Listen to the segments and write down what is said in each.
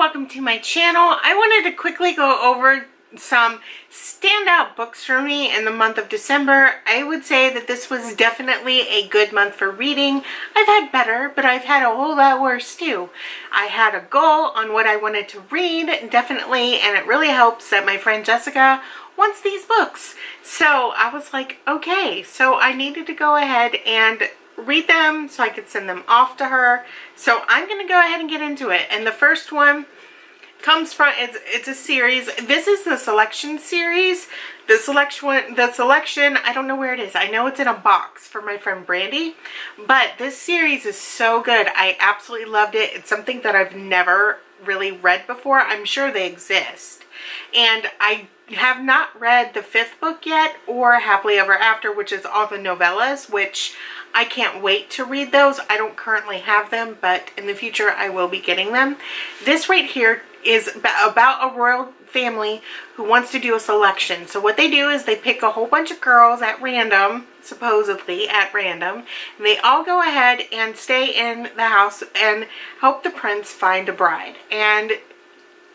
welcome to my channel. I wanted to quickly go over some standout books for me in the month of December. I would say that this was definitely a good month for reading. I've had better, but I've had a whole lot worse too. I had a goal on what I wanted to read, definitely, and it really helps that my friend Jessica wants these books. So I was like, okay, so I needed to go ahead and read them so I could send them off to her. So I'm going to go ahead and get into it. And the first one comes from, it's a series. This is the selection series. The selection, I don't know where it is. I know it's in a box for my friend Brandy, but this series is so good. I absolutely loved it. It's something that I've never really read before. I'm sure they exist. And I have not read the 5th book yet, or Happily Ever After, which is all the novellas, which I can't wait to read those. I don't currently have them, but in the future I will be getting them. This right here is about a royal family who wants to do a selection. So what they do is they pick a whole bunch of girls at random, supposedly at random, and they all go ahead and stay in the house and help the prince find a bride. And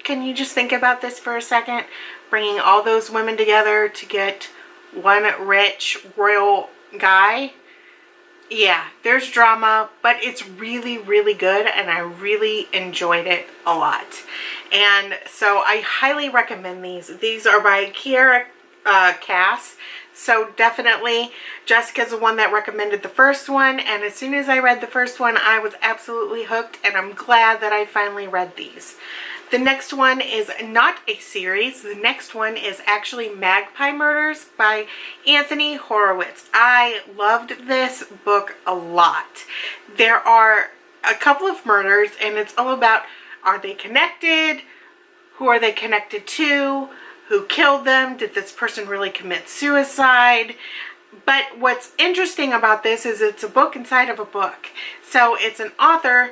can you just think about this for a second? Bringing all those women together to get one rich royal guy. Yeah, there's drama, but it's really, really good, and I really enjoyed it a lot. And so I highly recommend these. These are by Kiera Cass. So definitely, Jessica's the one that recommended the first one, and as soon as I read the first one, I was absolutely hooked, and I'm glad that I finally read these. The next one is not a series. The next one is actually Magpie Murders by Anthony Horowitz. I loved this book a lot. There are a couple of murders, and it's all about, are they connected? Who are they connected to? Who killed them? Did this person really commit suicide? But what's interesting about this is it's a book inside of a book. So it's an author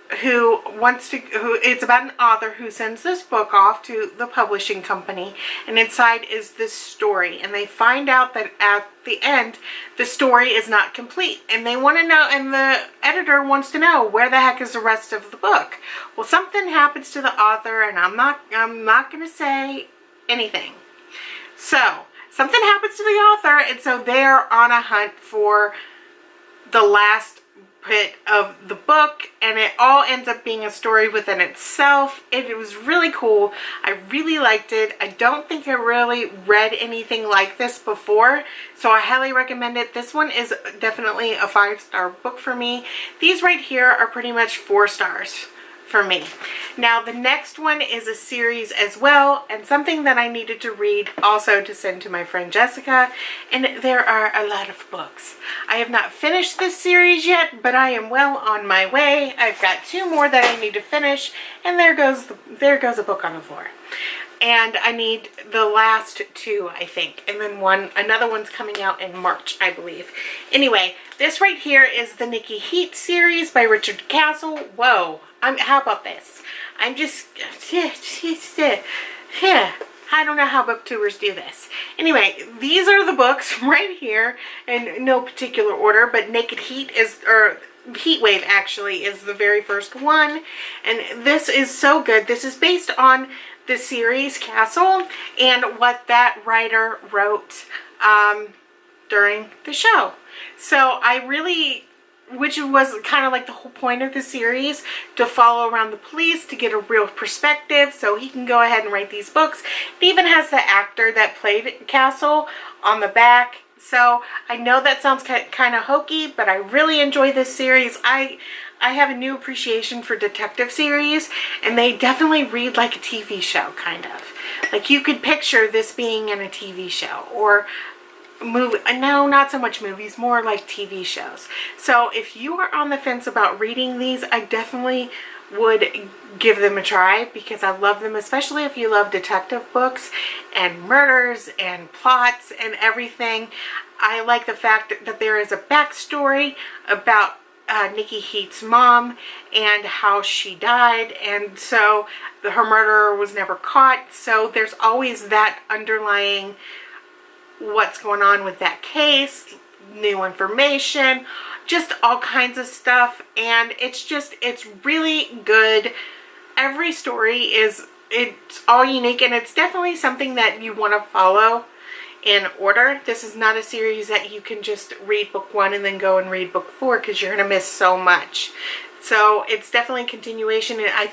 it's about an author who sends this book off to the publishing company, and inside is this story, and they find out that at the end the story is not complete, and they want to know, and the editor wants to know, where the heck is the rest of the book? Well, something happens to the author, and I'm not going to say anything. So something happens to the author, and so they're on a hunt for the last bit of the book, and it all ends up being a story within itself. It was really cool. I really liked it. I don't think I really read anything like this before, so I highly recommend it. This one is definitely a 5-star book for me. These right here are pretty much 4 stars for me. Now the next one is a series as well, and something that I needed to read also to send to my friend Jessica, and there are a lot of books. I have not finished this series yet, but I am well on my way. I've got 2 more that I need to finish, and there goes a book on the floor. And I need the last 2, I think, and then another one's coming out in March, I believe. Anyway, this right here is the Nikki Heat series by Richard Castle. Whoa, how about this? I'm just, I don't know how booktubers do this. Anyway, these are the books right here in no particular order, but Naked Heat Heat Wave actually is the very first one, and this is so good. This is based on the series Castle and what that writer wrote during the show. So which was kind of like the whole point of the series, to follow around the police to get a real perspective, so he can go ahead and write these books. It even has the actor that played Castle on the back. So I know that sounds kind of hokey, but I really enjoy this series. I have a new appreciation for detective series, and they definitely read like a TV show, kind of. Like you could picture this being in a TV show, or movie. No, not so much movies, more like TV shows. So if you are on the fence about reading these, I definitely would give them a try, because I love them, especially if you love detective books and murders and plots and everything. I like the fact that there is a backstory about Nikki Heat's mom and how she died, and so her murderer was never caught, so there's always that underlying what's going on with that case, new information, just all kinds of stuff. And it's really good every story it's all unique, and it's definitely something that you want to follow in order. This is not a series that you can just read book 1 and then go and read book 4, because you're going to miss so much. So it's definitely a continuation, and I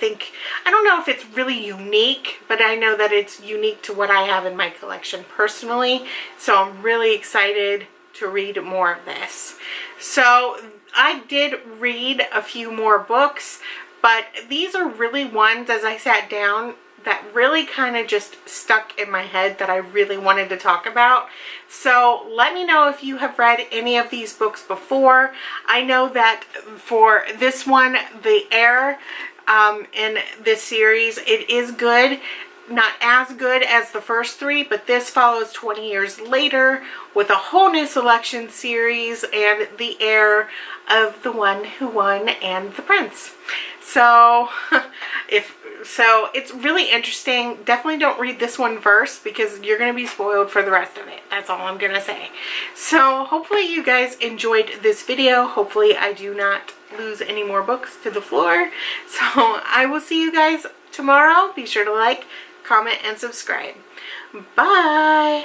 don't know if it's really unique, but I know that it's unique to what I have in my collection personally. So I'm really excited to read more of this. So I did read a few more books, but these are really ones, as I sat down, that really kind of just stuck in my head that I really wanted to talk about. So let me know if you have read any of these books before. I know that for this one, The Heir, in this series, it is good. Not as good as the first 3, but this follows 20 years later with a whole new selection series and the heir of the one who won and the prince. So it's really interesting. Definitely don't read this one first, because you're going to be spoiled for the rest of it. That's all I'm going to say. So hopefully you guys enjoyed this video. Hopefully I do not lose any more books to the floor. So I will see you guys tomorrow. Be sure to like, comment, and subscribe. Bye!